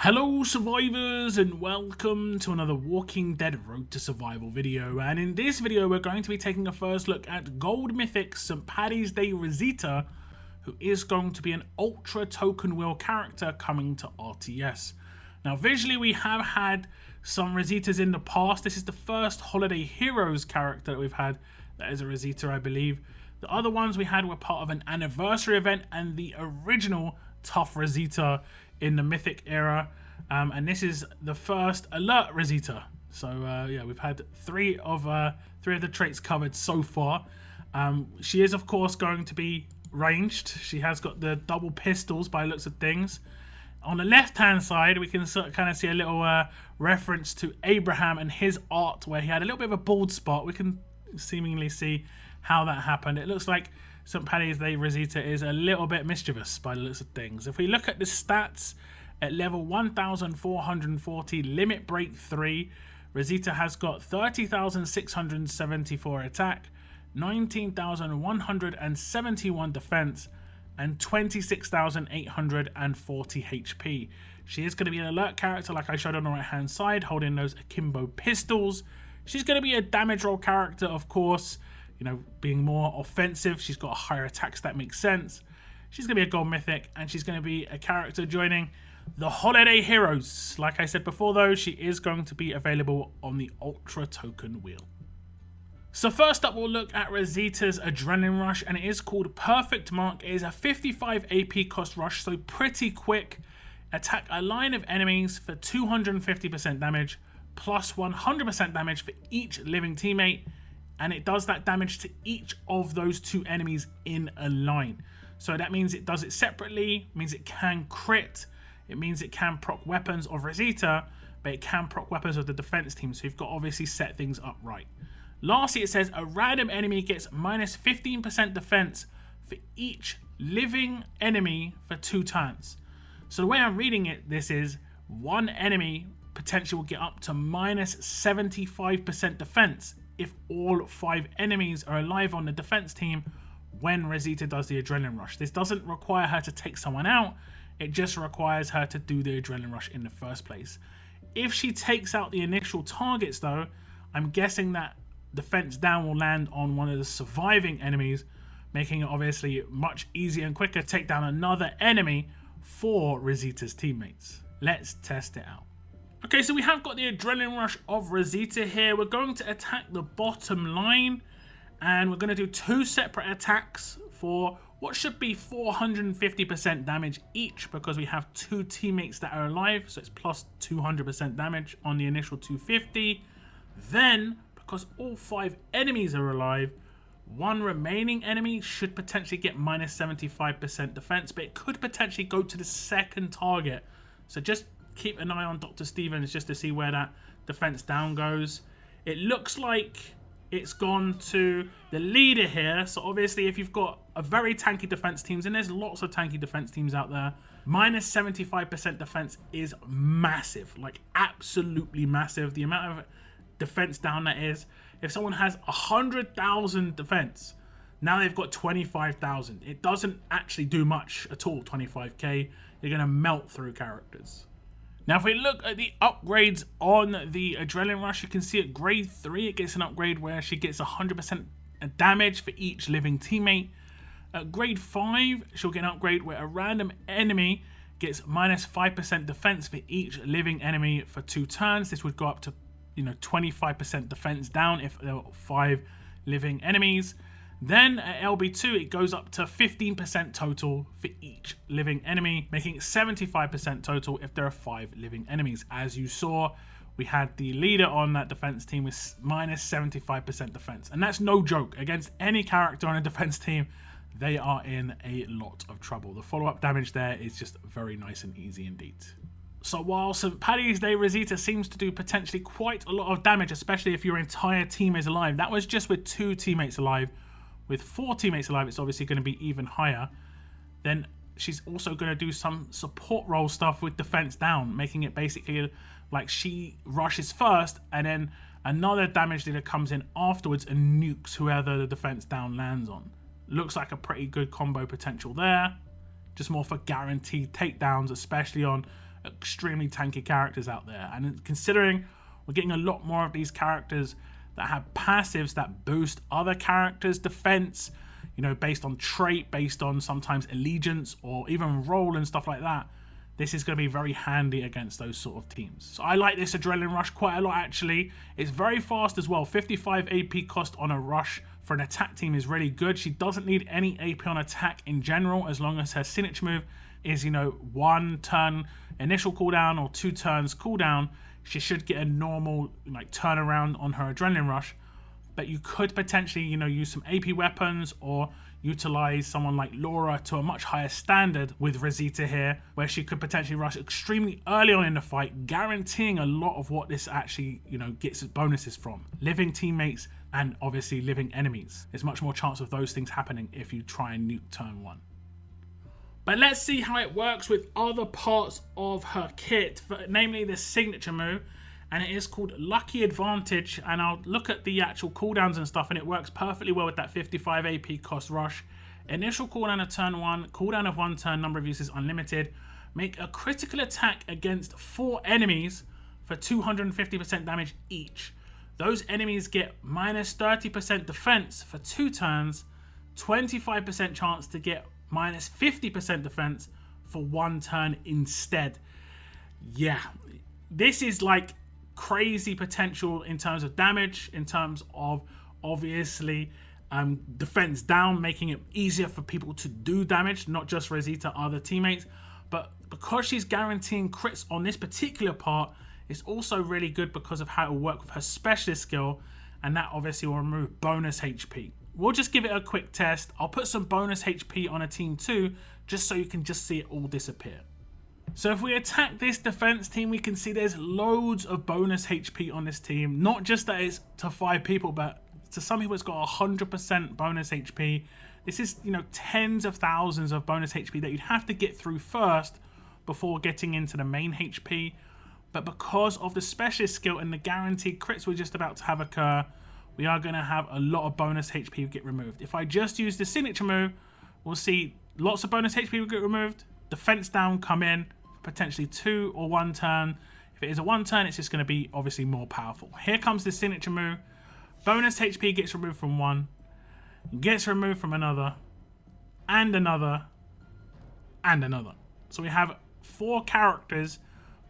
Hello survivors and welcome to another Walking Dead Road to Survival video, and in this video we're going to be taking a first look at Gold Mythic St. Paddy's Day Rosita, who is going to be an ultra token wheel character coming to RTS. Now visually we have had some Rositas in the past. This is the first Holiday Heroes character that we've had that is a Rosita, I believe. The other ones we had were part of an anniversary event and the original Tough Rosita in the Mythic era, and this is the first alert Rosita. So yeah, we've had three of the traits covered so far. She is of course going to be ranged. She has got the double pistols by the looks of things. On the left hand side we can kind of see a little reference to Abraham and his art where he had a little bit of a bald spot. We can seemingly see how that happened. It looks like St. Paddy's Day Rosita is a little bit mischievous by the looks of things. If we look at the stats at level 1440, limit break 3, Rosita has got 30,674 attack, 19,171 defense, and 26,840 HP. She is going to be an alert character like I showed on the right hand side, holding those akimbo pistols. She's going to be a damage roll character, of course. You know, being more offensive, she's got a higher attack, so that makes sense. She's going to be a Gold Mythic, and she's going to be a character joining the Holiday Heroes. Like I said before though, she is going to be available on the Ultra Token Wheel. So first up we'll look at Rosita's Adrenaline Rush, and it is called Perfect Mark. It is a 55 AP cost rush, so pretty quick. Attack a line of enemies for 250% damage, plus 100% damage for each living teammate. And it does that damage to each of those two enemies in a line. So that means it does it separately, means it can crit, it means it can proc weapons of Rosita, but it can proc weapons of the defense team, so you've got to obviously set things up right. Lastly, it says a random enemy gets minus 15% defense for each living enemy for 2 turns. So the way I'm reading it, this is one enemy potentially will get up to minus 75% defense if all 5 enemies are alive on the defense team when Rosita does the Adrenaline Rush. This doesn't require her to take someone out, it just requires her to do the Adrenaline Rush in the first place. If she takes out the initial targets though, I'm guessing that defense down will land on one of the surviving enemies, making it obviously much easier and quicker to take down another enemy for Rosita's teammates. Let's test it out. Okay, so we have got the Adrenaline Rush of Rosita here. We're going to attack the bottom line, and we're going to do 2 separate attacks for what should be 450% damage each, because we have 2 teammates that are alive, so it's plus 200% damage on the initial 250. Then, because all 5 enemies are alive, 1 remaining enemy should potentially get minus 75% defense, but it could potentially go to the second target. So just keep an eye on Dr. Stevens just to see where that defense down goes. It looks like it's gone to the leader here. So obviously if you've got a very tanky defense teams, and there's lots of tanky defense teams out there, minus 75% defense is massive, like absolutely massive. The amount of defense down that is, if someone has 100,000 defense, now they've got 25,000. It doesn't actually do much at all. 25k, you're gonna melt through characters. Now if we look at the upgrades on the Adrenaline Rush, you can see at grade 3 it gets an upgrade where she gets 100% damage for each living teammate. At grade 5 she'll get an upgrade where a random enemy gets minus 5% defense for each living enemy for 2 turns. This would go up to 25% defense down if there were 5 living enemies. Then at LB2 it goes up to 15% total for each living enemy, making it 75% total if there are 5 living enemies. As you saw, we had the leader on that defense team with minus 75% defense, and that's no joke. Against any character on a defense team, they are in a lot of trouble. The follow-up damage there is just very nice and easy indeed. So while St. Paddy's Day Rosita seems to do potentially quite a lot of damage, especially if your entire team is alive, that was just with 2 teammates alive. With 4 teammates alive, it's obviously going to be even higher. Then she's also going to do some support role stuff with defense down, making it basically like she rushes first and then another damage dealer comes in afterwards and nukes whoever the defense down lands on. Looks like a pretty good combo potential there. Just more for guaranteed takedowns, especially on extremely tanky characters out there. And considering we're getting a lot more of these characters that have passives that boost other characters' defense, you know, based on trait, based on sometimes allegiance or even role and stuff like that, this is going to be very handy against those sort of teams. So I like this Adrenaline Rush quite a lot, actually. It's very fast as well. 55 AP cost on a rush for an attack team is really good. She doesn't need any AP on attack in general, as long as her signature move is, you know, 1 turn initial cooldown or 2 turns cooldown. She should get a normal like turnaround on her Adrenaline Rush. But you could potentially, you know, use some AP weapons or utilize someone like Laura to a much higher standard with Rosita here, where she could potentially rush extremely early on in the fight, guaranteeing a lot of what this actually, you know, gets bonuses from. Living teammates and obviously living enemies. There's much more chance of those things happening if you try and nuke turn 1. But let's see how it works with other parts of her kit, namely the signature move. And it is called Lucky Advantage, and I'll look at the actual cooldowns and stuff, and it works perfectly well with that 55 AP cost rush. Initial cooldown of turn 1, cooldown of 1 turn, number of uses unlimited. Make a critical attack against 4 enemies for 250% damage each. Those enemies get minus 30% defense for 2 turns, 25% chance to get minus 50% defense for 1 turn instead. Yeah, this is like crazy potential in terms of damage, in terms of obviously defense down, making it easier for people to do damage, not just Rosita, other teammates. But because she's guaranteeing crits on this particular part, it's also really good because of how it will work with her specialist skill, and that obviously will remove bonus HP. We'll just give it a quick test. I'll put some bonus HP on a team too, just so you can just see it all disappear. So if we attack this defense team, we can see there's loads of bonus HP on this team. Not just that it's to 5 people, but to some people it's got 100% bonus HP. This is, you know, tens of thousands of bonus HP that you'd have to get through first before getting into the main HP. But because of the specialist skill and the guaranteed crits we're just about to have occur, we are going to have a lot of bonus HP get removed. If I just use the signature move, we'll see lots of bonus HP will get removed. Defense down come in, potentially 2 or 1 turn. If it is a 1 turn, it's just going to be obviously more powerful. Here comes the signature move. Bonus HP gets removed from 1, gets removed from another, and another, and another. So we have 4 characters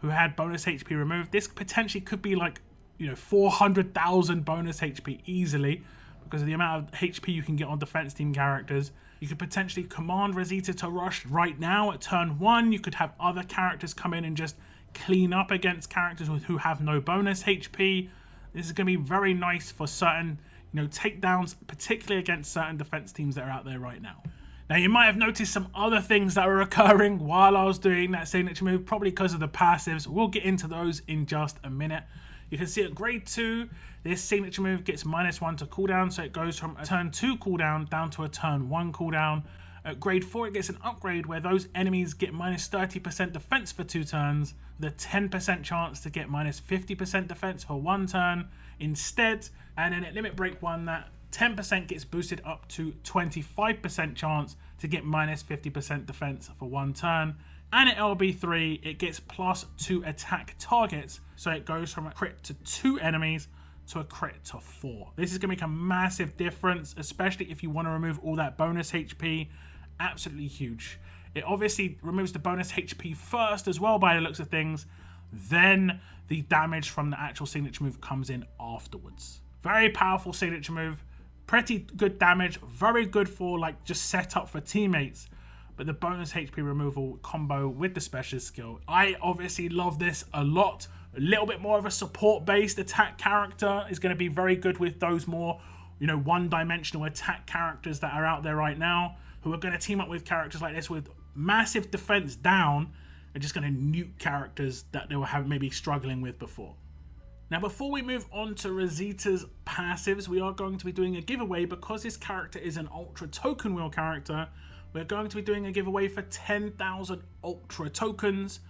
who had bonus HP removed. This potentially could be like, you know, 400,000 bonus HP easily because of the amount of HP you can get on defense team characters. You could potentially command Rosita to rush right now at turn 1. You could have other characters come in and just clean up against characters who have no bonus HP. This is going to be very nice for certain, you know, takedowns, particularly against certain defense teams that are out there right now. Now, you might have noticed some other things that were occurring while I was doing that signature move, probably because of the passives. We'll get into those in just a minute. You can see at grade 2, this signature move gets -1 to cooldown, so it goes from a turn 2 cooldown down to a turn 1 cooldown. At grade 4, it gets an upgrade where those enemies get -30% defense for 2 turns, with a 10% chance to get -50% defense for 1 turn instead. And then at limit break 1, that 10% gets boosted up to 25% chance to get -50% defense for 1 turn. And at LB3, it gets +2 attack targets, so it goes from a crit to 2 enemies to a crit to 4. This is going to make a massive difference, especially if you want to remove all that bonus HP. Absolutely huge. It obviously removes the bonus HP first as well by the looks of things. Then the damage from the actual signature move comes in afterwards. Very powerful signature move. Pretty good damage. Very good for like just setup for teammates. But the bonus HP removal combo with the specialist skill, I obviously love this a lot. A little bit more of a support-based attack character is going to be very good with those more, you know, one-dimensional attack characters that are out there right now, who are going to team up with characters like this with massive defense down and just going to nuke characters that they were maybe struggling with before. Now, before we move on to Rosita's passives, we are going to be doing a giveaway because this character is an Ultra Token Wheel character. We're going to be doing a giveaway for 10,000 Ultra Tokens.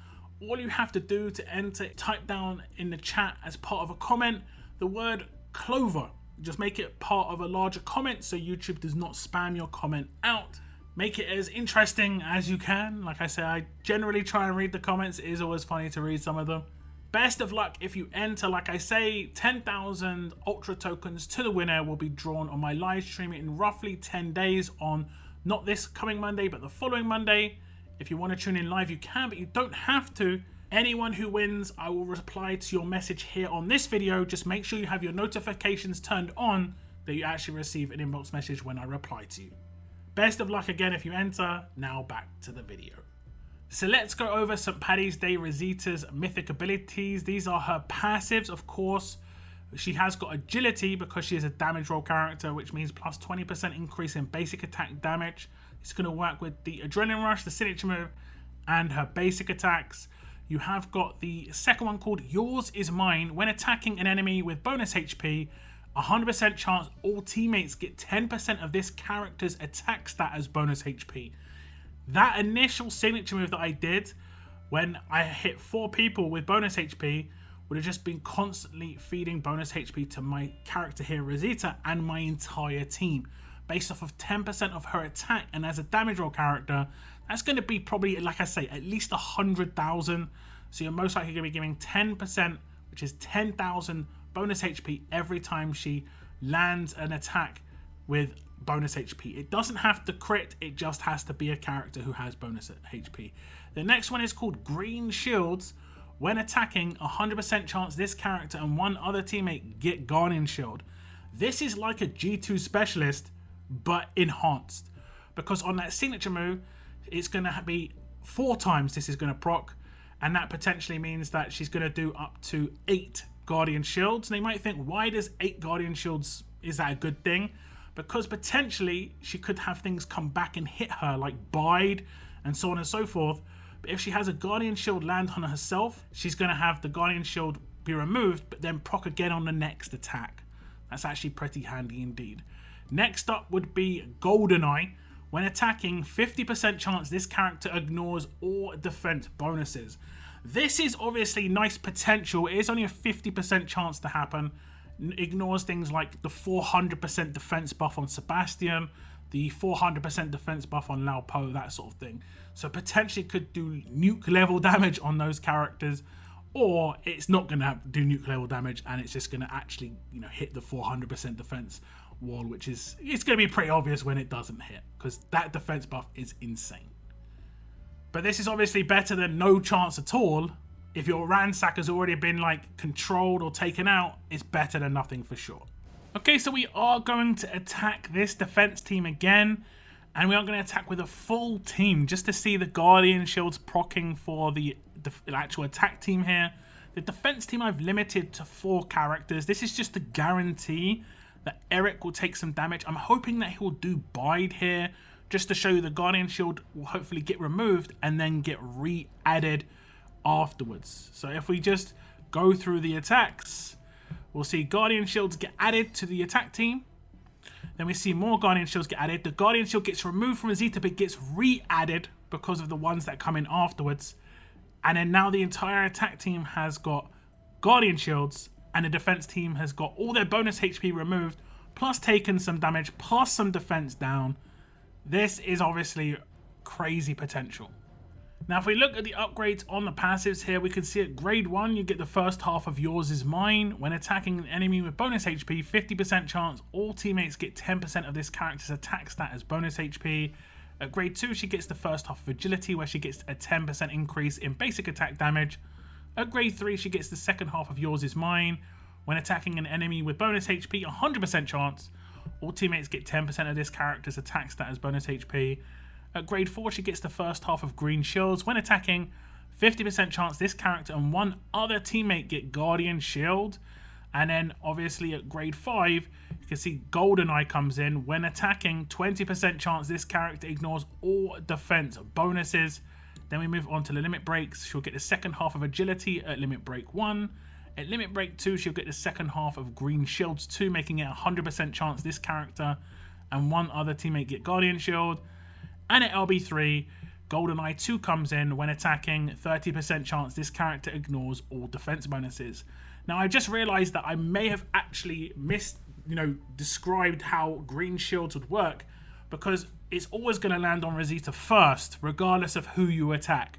All you have to do to enter, type down in the chat as part of a comment the word Clover. Just make it part of a larger comment so YouTube does not spam your comment out. Make it as interesting as you can. Like I said, I generally try and read the comments. It is always funny to read some of them. Best of luck if you enter. Like I say, 10,000 Ultra tokens to the winner will be drawn on my live stream in roughly 10 days on not this coming Monday, but the following Monday. If you want to tune in live, you can, but you don't have to. Anyone who wins, I will reply to your message here on this video. Just make sure you have your notifications turned on, that you actually receive an inbox message when I reply to you. Best of luck again if you enter. Now back to the video. So let's go over St. Paddy's Day Rosita's mythic abilities. These are her passives, of course. She has got agility because she is a damage roll character, which means plus 20% increase in basic attack damage. It's going to work with the Adrenaline Rush, the signature move, and her basic attacks. You have got the second one called Yours Is Mine. When attacking an enemy with bonus HP, 100% chance all teammates get 10% of this character's attack stat as bonus HP. That initial signature move that I did when I hit 4 people with bonus HP would have just been constantly feeding bonus HP to my character here, Rosita, and my entire team, based off of 10% of her attack. And as a damage roll character, that's going to be probably, like I say, at least 100,000. So you're most likely going to be giving 10%, which is 10,000 bonus HP every time she lands an attack with bonus HP. It doesn't have to crit, it just has to be a character who has bonus HP. The next one is called Green Shields. When attacking, 100% chance this character and one other teammate get Guardian Shield. This is like a G2 specialist, but enhanced. Because on that signature move, it's going to be 4 times this is going to proc, and that potentially means that she's going to do up to 8 Guardian Shields. And they might think, why does 8 Guardian Shields, is that a good thing? Because potentially she could have things come back and hit her, like Bide and so on and so forth. But if she has a Guardian Shield land on herself, she's going to have the Guardian Shield be removed, but then proc again on the next attack. That's actually pretty handy indeed. Next up would be Goldeneye. When attacking, 50% chance this character ignores all defense bonuses. This is obviously nice potential. It is only a 50% chance to happen. Ignores things like the 400% defense buff on Sebastian, the 400% defense buff on Lao Po, that sort of thing. So potentially could do nuke level damage on those characters, or it's not going to do nuke level damage and it's just going to actually, hit the 400% defense wall, which is, it's going to be pretty obvious when it doesn't hit, because that defense buff is insane. But this is obviously better than no chance at all. If your ransack has already been controlled or taken out, it's better than nothing for sure. Okay, so we are going to attack this defense team again, and we are going to attack with a full team just to see the Guardian Shields proccing for the actual attack team here. The defense team I've limited to 4 characters. This is just to guarantee that Eric will take some damage. I'm hoping that he'll do Bide here, just to show you the Guardian Shield will hopefully get removed and then get re-added afterwards. So if we just go through the attacks, we'll see Guardian Shields get added to the attack team. Then we see more Guardian Shields get added. The Guardian Shield gets removed from Rosita, but gets re-added because of the ones that come in afterwards. And then now the entire attack team has got Guardian Shields, and the defense team has got all their bonus HP removed, plus taken some damage, plus some defense down. This is obviously crazy potential. Now, if we look at the upgrades on the passives here, we can see at grade 1, you get the first half of Yours Is Mine. When attacking an enemy with bonus HP, 50% chance all teammates get 10% of this character's attack stat as bonus HP. At grade 2, she gets the first half of Agility, where she gets a 10% increase in basic attack damage. At grade 3, she gets the second half of Yours Is Mine. When attacking an enemy with bonus HP, 100% chance all teammates get 10% of this character's attack stat as bonus HP. At grade 4, she gets the first half of Green Shields. When attacking, 50% chance this character and one other teammate get Guardian Shield. And then obviously at grade 5, you can see Goldeneye comes in. When attacking, 20% chance this character ignores all defense bonuses. Then we move on to the limit breaks. She'll get the second half of Agility at limit break 1. At limit break 2, she'll get the second half of Green Shields 2, making it 100% chance this character and one other teammate get Guardian Shield. And at LB3, Goldeneye 2 comes in. When attacking, 30% chance this character ignores all defense bonuses. Now, I just realized that I may have actually described how Green Shields would work, because it's always going to land on Rosita first, regardless of who you attack.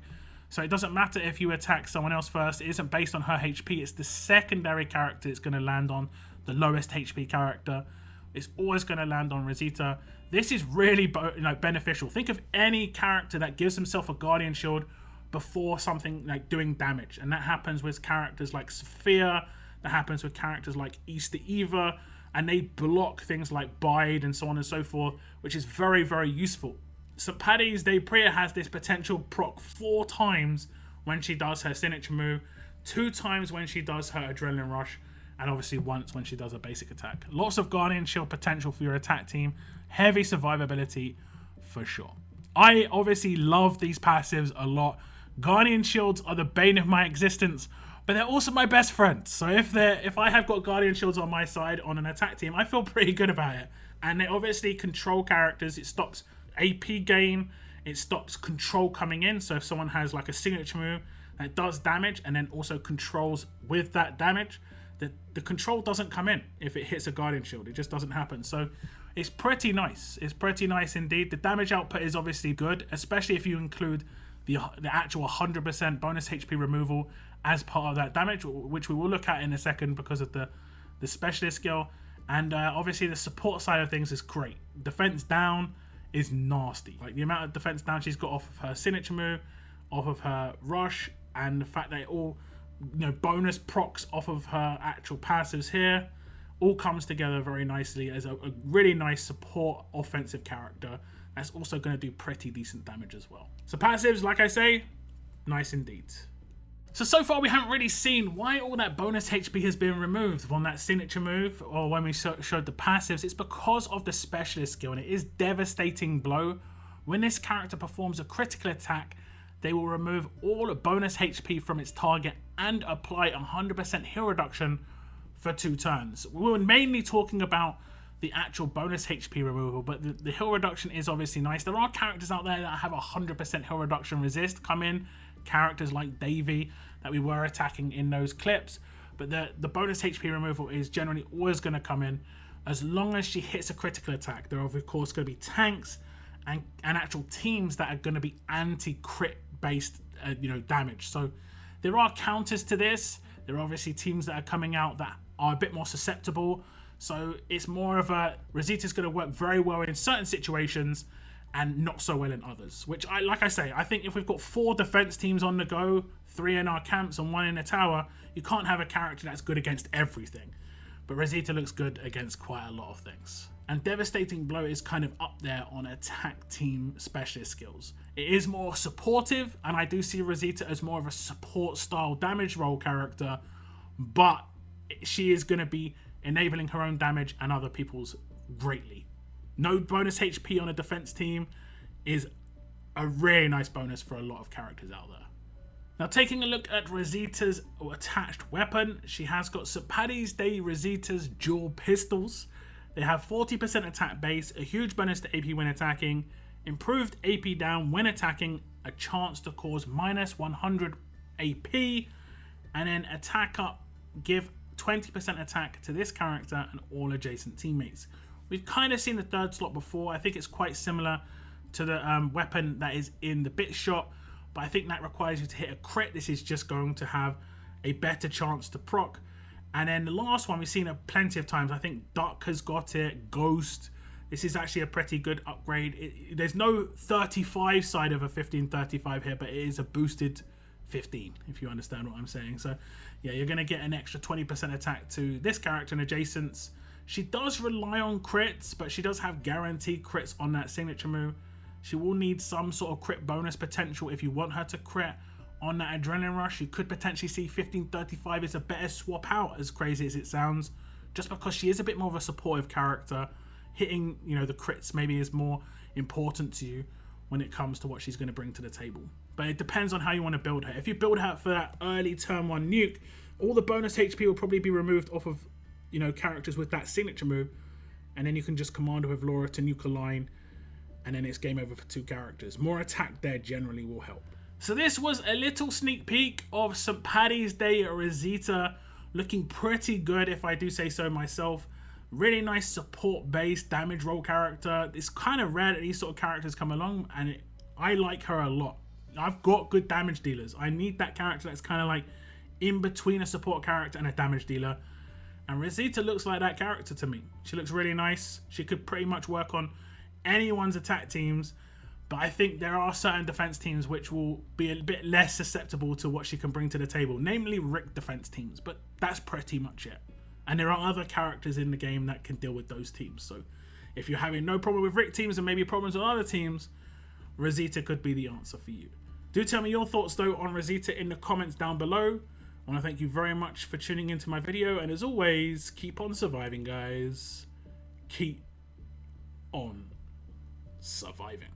So it doesn't matter if you attack someone else first. It isn't based on her HP. It's the secondary character it's going to land on, the lowest HP character. It's always going to land on Rosita. This is really beneficial. Think of any character that gives himself a Guardian Shield before something like doing damage. And that happens with characters like Sophia. That happens with characters like Easter Eva. And they block things like Bide and so on and so forth, which is very, very useful. So Paddy's Day Priya has this potential proc 4 times when she does her signature move, 2 times when she does her Adrenaline Rush, and obviously once when she does a basic attack. Lots of Guardian Shield potential for your attack team. Heavy survivability for sure. I obviously love these passives a lot. Guardian Shields are the bane of my existence, but they're also my best friends. So if I have got Guardian Shields on my side on an attack team, I feel pretty good about it. And they obviously control characters. It stops AP gain, it stops control coming in. So if someone has like a signature move that does damage and then also controls with that damage, the control doesn't come in if it hits a Guardian Shield. It just doesn't happen. So it's pretty nice. It's pretty nice indeed. The damage output is obviously good, especially if you include the actual 100% bonus HP removal as part of that damage, which we will look at in a second because of the specialist skill. And obviously the support side of things is great. Defense down is nasty. Like the amount of defense down she's got off of her signature move, off of her rush, and the fact that it all, bonus procs off of her actual passives here, all comes together very nicely as a really nice support offensive character that's also going to do pretty decent damage as well. So passives, like I say, nice indeed. So far we haven't really seen why all that bonus HP has been removed on that signature move or when we showed the passives. It's because of the specialist skill, and it is Devastating Blow. When this character performs a critical attack, they will remove all bonus HP from its target and apply 100% heal reduction for 2 turns. We were mainly talking about the actual bonus HP removal, but the heal reduction is obviously nice. There are characters out there that have 100% heal reduction resist come in. Characters like Davy that we were attacking in those clips, but the bonus HP removal is generally always going to come in as long as she hits a critical attack. There are of course going to be tanks and actual teams that are going to be anti-crit based damage. So there are counters to this. There are obviously teams that are coming out that are a bit more susceptible. So it's more of a Rosita's going to work very well in certain situations and not so well in others, which like I say, I think if we've got 4 defense teams on the go, 3 in our camps and 1 in a tower, you can't have a character that's good against everything. But Rosita looks good against quite a lot of things. And Devastating Blow is kind of up there on attack team specialist skills. It is more supportive, and I do see Rosita as more of a support style damage roll character, but she is going to be enabling her own damage and other people's greatly. No bonus HP on a defense team is a really nice bonus for a lot of characters out there. Now, taking a look at Rosita's attached weapon, she has got Sir Paddy's Day Rosita's dual pistols. They have 40% attack base, a huge bonus to AP when attacking, improved AP down when attacking, a chance to cause minus 100 AP, and then attack up, give 20% attack to this character and all adjacent teammates. We've kind of seen the 3rd slot before. I think it's quite similar to the weapon that is in the bit shot, but I think that requires you to hit a crit. This is just going to have a better chance to proc. And then the last one we've seen it plenty of times. I think Duck has got it, Ghost. This is actually a pretty good upgrade. There's no 35 side of a 1535 here, but it is a boosted 15, if you understand what I'm saying. So yeah, you're going to get an extra 20% attack to this character and adjacents. She does rely on crits, but she does have guaranteed crits on that signature move. She will need some sort of crit bonus potential if you want her to crit on that Adrenaline Rush. You could potentially see 1535 is a better swap out, as crazy as it sounds, just because she is a bit more of a supportive character. Hitting, the crits maybe is more important to you when it comes to what she's going to bring to the table. But it depends on how you want to build her. If you build her for that early turn 1 nuke, all the bonus HP will probably be removed off of characters with that signature move, and then you can just command with Laura to nuke a line, and then it's game over for 2 characters. More attack there generally will help. So this was a little sneak peek of St. Paddy's Day Rosita, looking pretty good if I do say so myself. Really nice support-based damage roll character. It's kind of rare that these sort of characters come along, and I like her a lot. I've got good damage dealers. I need that character that's kind of like in between a support character and a damage dealer. And Rosita looks like that character to me. She looks really nice. She could pretty much work on anyone's attack teams. But I think there are certain defense teams which will be a bit less susceptible to what she can bring to the table. Namely Rick defense teams. But that's pretty much it. And there are other characters in the game that can deal with those teams. So if you're having no problem with Rick teams and maybe problems with other teams, Rosita could be the answer for you. Do tell me your thoughts though on Rosita in the comments down below. I want to thank you very much for tuning into my video, and as always, keep on surviving, guys. Keep on surviving.